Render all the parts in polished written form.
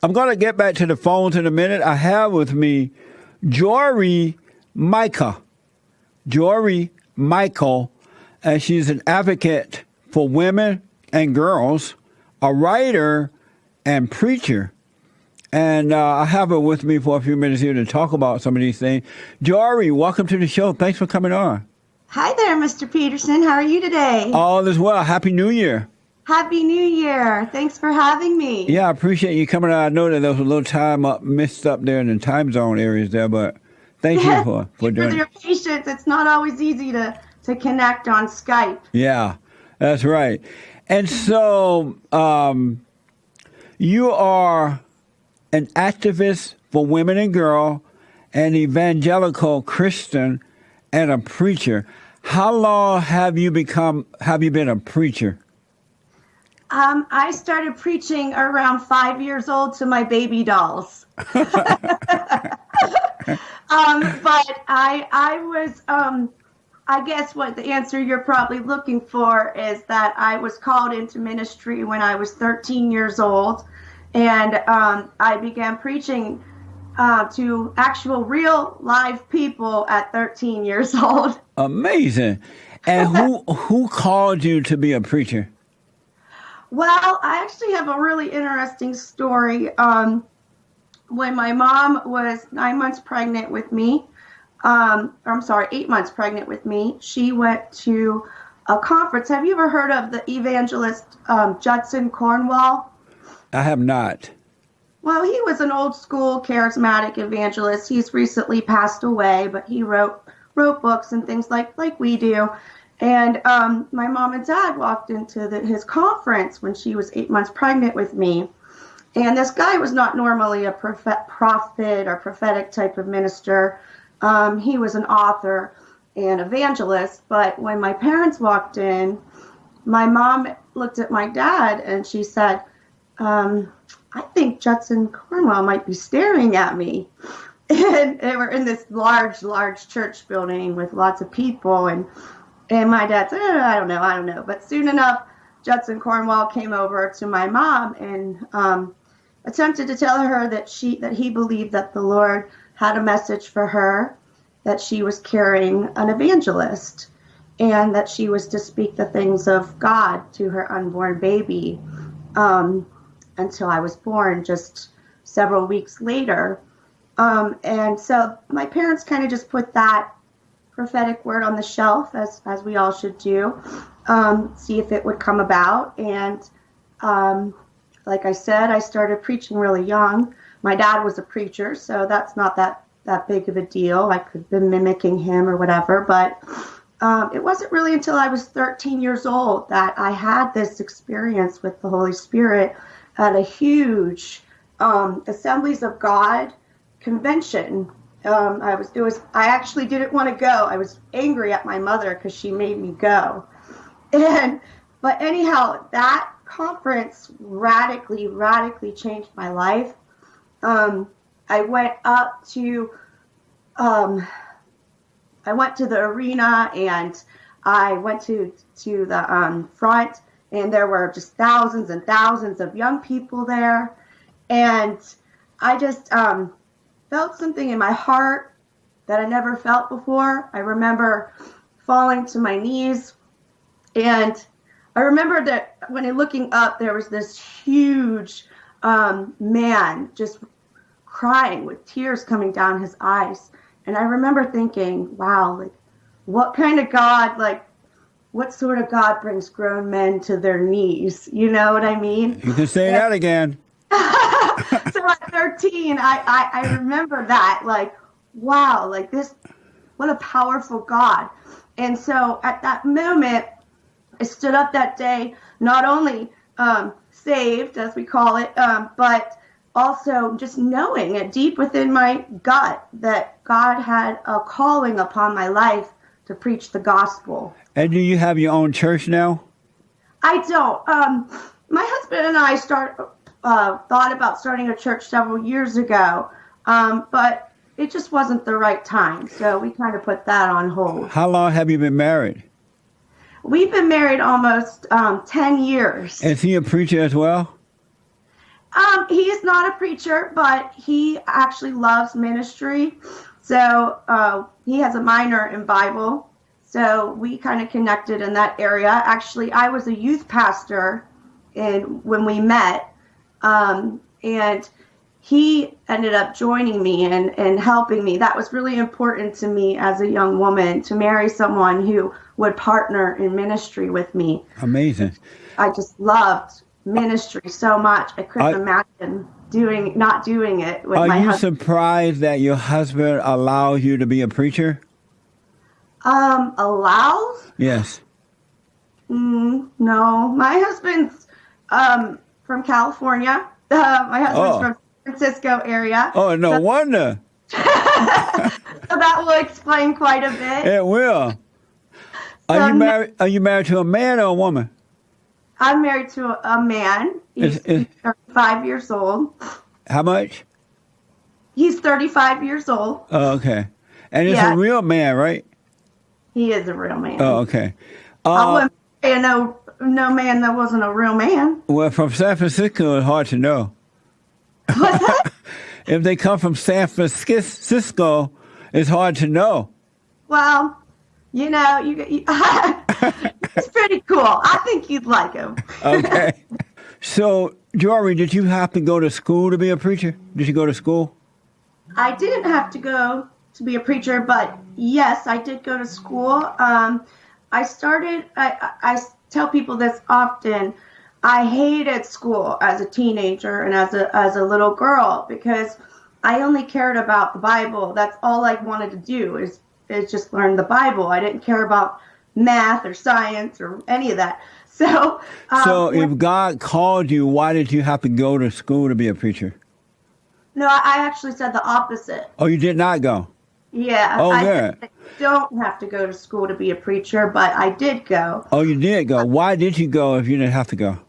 I'm going to get back to the phones in a minute. I have with me Jory Micah. Jory Micah, and she's an advocate for women and girls, a writer and preacher. And I have her with me for a few minutes here to talk about some of these things. Jory, welcome to the show. Thanks for coming on. Hi there, Mr. Peterson. How are you today? All is well. Happy New Year. Happy New Year. Thanks for having me. Yeah, I appreciate you coming on. I know that there was a little time missed up there in the time zone areas there, but thank you for doing it. For your patience. It's not always easy to connect on Skype. Yeah, that's right. And so you are an activist for women and girls, an evangelical Christian, and a preacher. How long have you been a preacher? I started preaching around 5 years old to my baby dolls. But I was, I guess what the answer you're probably looking for is that I was called into ministry when I was 13 years old. And I began preaching to actual real live people at 13 years old. Amazing. And who called you to be a preacher? Well, I actually have a really interesting story. When my mom was 9 months pregnant with me, 8 months pregnant with me, she went to a conference. Have you ever heard of the evangelist Judson Cornwall? I have not. Well, he was an old school charismatic evangelist. He's recently passed away, but he wrote books and things like we do. And my mom and dad walked into his conference when she was 8 months pregnant with me. And this guy was not normally a prophet or prophetic type of minister. He was an author and evangelist. But when my parents walked in, my mom looked at my dad and she said, I think Judson Cornwall might be staring at me. And they were in this large church building with lots of people. And my dad said, I don't know. But soon enough, Judson Cornwall came over to my mom and attempted to tell her that he believed that the Lord had a message for her, that she was carrying an evangelist, and that she was to speak the things of God to her unborn baby. Until I was born just several weeks later. And so my parents kind of just put that prophetic word on the shelf, as we all should do, see if it would come about. And like I said, I started preaching really young. My dad was a preacher, so that's not that big of a deal. I could have been mimicking him or whatever. But it wasn't really until I was 13 years old that I had this experience with the Holy Spirit at a huge Assemblies of God convention. I actually didn't want to go. I was angry at my mother because she made me go. But anyhow, that conference radically changed my life. I went to the arena and I went to the front. And there were just thousands and thousands of young people there. And I just felt something in my heart that I never felt before. I remember falling to my knees. And I remember that when I'm looking up, there was this huge man just crying with tears coming down his eyes. And I remember thinking, wow, like, what kind of God, what sort of God brings grown men to their knees? You know what I mean? You can say that again. So at 13, I remember that, wow, this, what a powerful God. And so at that moment, I stood up that day, not only saved, as we call it, but also just knowing it deep within my gut that God had a calling upon my life to preach the gospel. And do you have your own church now? I don't. My husband and I thought about starting a church several years ago, but it just wasn't the right time. So we kind of put that on hold. How long have you been married? We've been married almost 10 years. Is he a preacher as well? He is not a preacher, but he actually loves ministry. So he has a minor in Bible. So we kind of connected in that area. Actually, I was a youth pastor when we met. And he ended up joining me and helping me. That was really important to me as a young woman, to marry someone who would partner in ministry with me. Amazing. I just loved ministry so much. I couldn't imagine not doing it with my husband. Are you surprised that your husband allows you to be a preacher? Allows? Yes. No. My husband's from California. My husband's from San Francisco area. Oh, no wonder. So that will explain quite a bit. It will. Are you married to a man or a woman? I'm married to a man. He's 35 years old. How much? He's 35 years old. Oh, okay. And it's a real man, right? He is a real man. Oh, okay. I wouldn't say no man that wasn't a real man. Well, from San Francisco, it's hard to know. What's that? If they come from San Francisco, it's hard to know. Well, you it's pretty cool. I think you'd like him. Okay. So, Jory, did you have to go to school to be a preacher? Did you go to school? I didn't have to go to be a preacher, but yes, I did go to school. I tell people this often. I hated school as a teenager and as a little girl because I only cared about the Bible. That's all I wanted to do is just learn the Bible. I didn't care about math or science or any of that. So if God called you, why did you have to go to school to be a preacher? No, I actually said the opposite. Oh, you did not go? Yeah. Oh, good. I don't have to go to school to be a preacher, but I did go. Oh, you did go. Why did you go if you didn't have to go?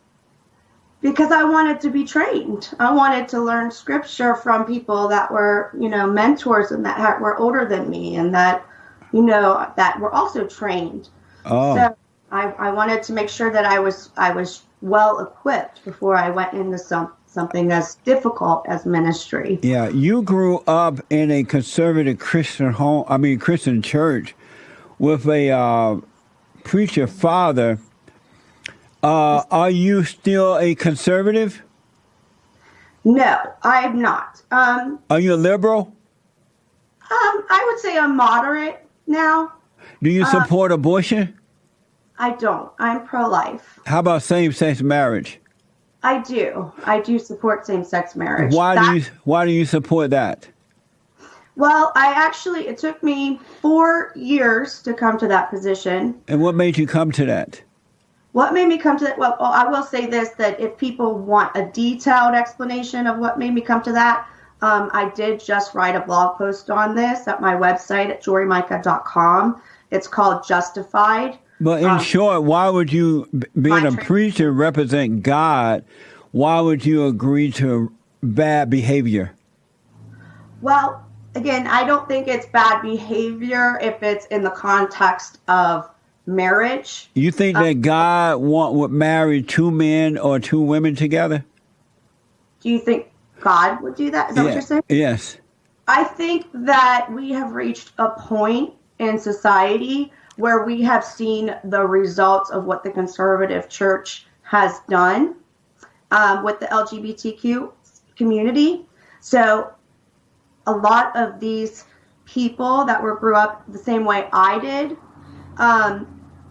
Because I wanted to be trained. I wanted to learn scripture from people that were, mentors and that were older than me and that, that were also trained. Oh. So I wanted to make sure that I was well equipped before I went into something as difficult as ministry. Yeah, you grew up in a conservative Christian church with a preacher father. Are you still a conservative? No, I'm not. Are you a liberal? I would say I'm moderate now. Do you support abortion? I don't. I'm pro-life. How about same-sex marriage? I do. I do support same-sex marriage. Why do you support that? Well, it took me 4 years to come to that position. And what made you come to that? What made me come to that? Well, I will say this, that if people want a detailed explanation of what made me come to that, I did just write a blog post on this at my website at jorymicah.com. It's called Justified. But in short, why would you, being a preacher, represent God? Why would you agree to bad behavior? Well, again, I don't think it's bad behavior if it's in the context of marriage. You think that God would marry two men or two women together? Do you think God would do that? Is that what you're saying? Yes. I think that we have reached a point in society where we have seen the results of what the conservative church has done with the LGBTQ community. So a lot of these people that grew up the same way I did,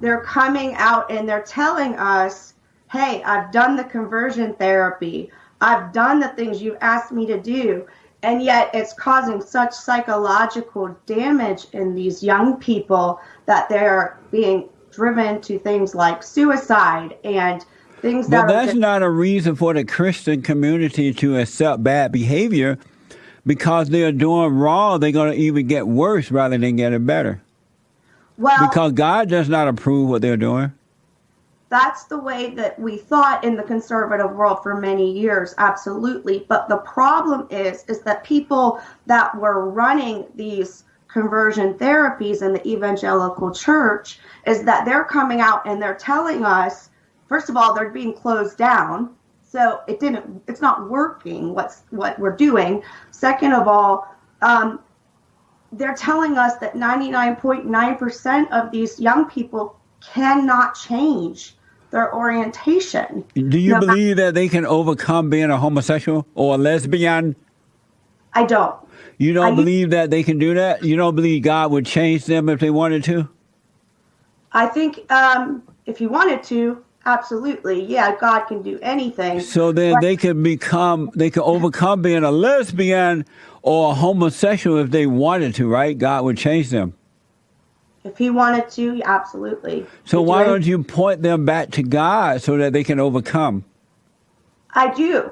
they're coming out and they're telling us, hey, I've done the conversion therapy. I've done the things you asked me to do. And yet it's causing such psychological damage in these young people that they're being driven to things like suicide and things that that's not a reason for the Christian community to accept bad behavior. Because they're doing wrong, they're going to even get worse rather than getting better. Well, because God does not approve what they're doing. That's the way that we thought in the conservative world for many years, absolutely. But the problem is that people that were running these conversion therapies in the evangelical church is that they're coming out and they're telling us, first of all, they're being closed down. So it's not working what we're doing. Second of all, they're telling us that 99.9% of these young people cannot change their orientation. Do you believe that they can overcome being a homosexual or a lesbian? I don't. You don't believe that they can do that? You don't believe God would change them if they wanted to? I think if he wanted to, absolutely. Yeah, God can do anything. So then they could overcome being a lesbian or a homosexual if they wanted to, right? God would change them. If he wanted to, absolutely. So why don't you point them back to God so that they can overcome? I do,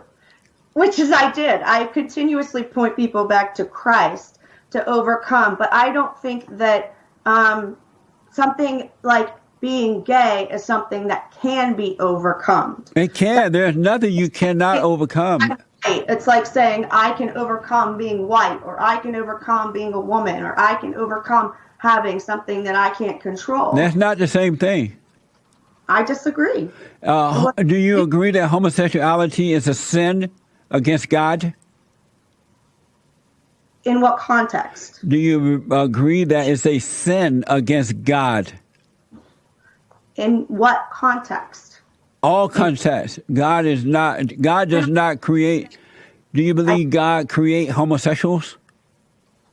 which is I did. I continuously point people back to Christ to overcome, but I don't think that something like being gay is something that can be overcome. It can. There's nothing you cannot overcome. It's like saying I can overcome being white, or I can overcome being a woman, or I can overcome having something that I can't control. That's not the same thing. I disagree. Do you agree that homosexuality is a sin against God? In what context? Do you agree that it's a sin against God? In what context? All contexts. God does not create. Do you believe God create homosexuals?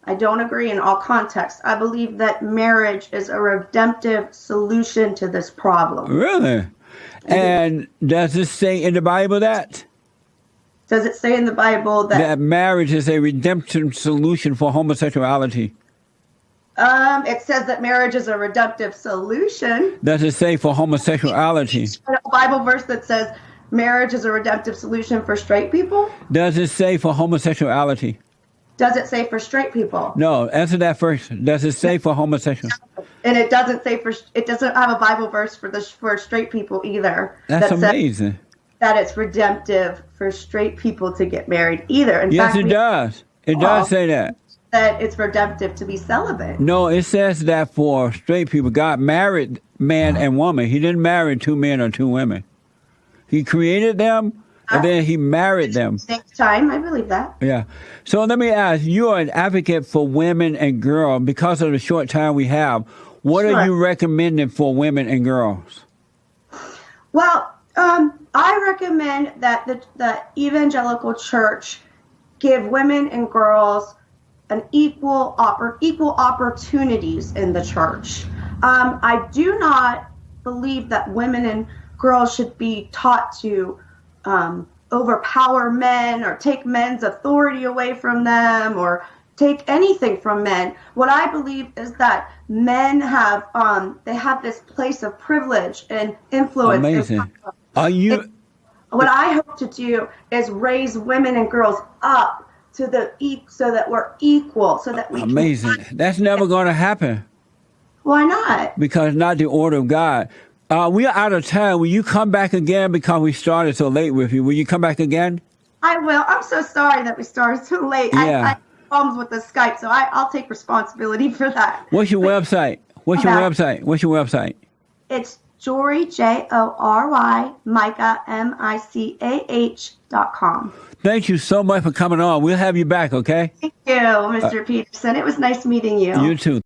I don't agree in all contexts. I believe that marriage is a redemptive solution to this problem. Really? And does it say in the Bible that? Does it say in the Bible that marriage is a redemptive solution for homosexuality? It says that marriage is a redemptive solution. Does it say for homosexuality? A Bible verse that says marriage is a redemptive solution for straight people? Does it say for homosexuality? Does it say for straight people? No, answer that first. Does it say for homosexual? And it doesn't say it doesn't have a Bible verse for straight people either. That's amazing. That it's redemptive for straight people to get married either. In yes, fact, it does. It does say that. That it's redemptive to be celibate. No, it says that for straight people. God married man and woman. He didn't marry two men or two women. He created them, and then he married them. Same time, I believe that. Yeah. So let me ask, you are an advocate for women and girls. Because of the short time we have, what are you recommending for women and girls? Well, I recommend that the evangelical church give women and girls an equal opportunities in the church. I do not believe that women and girls should be taught to overpower men or take men's authority away from them or take anything from men. What I believe is that men have they have this place of privilege and influence. Amazing. What I hope to do is raise women and girls up to so that we're equal, so that we Amazing. That's never going to happen. Why not? Because it's not the order of God. We are out of time. Will you come back again because we started so late with you? Will you come back again? I will. I'm so sorry that we started so late. Yeah. I had problems with the Skype, so I'll take responsibility for that. What's your website? What's your website? It's Jory, Jory, Micah, MICAH.com. Thank you so much for coming on. We'll have you back, okay? Thank you, Mr. Peterson. It was nice meeting you. You too.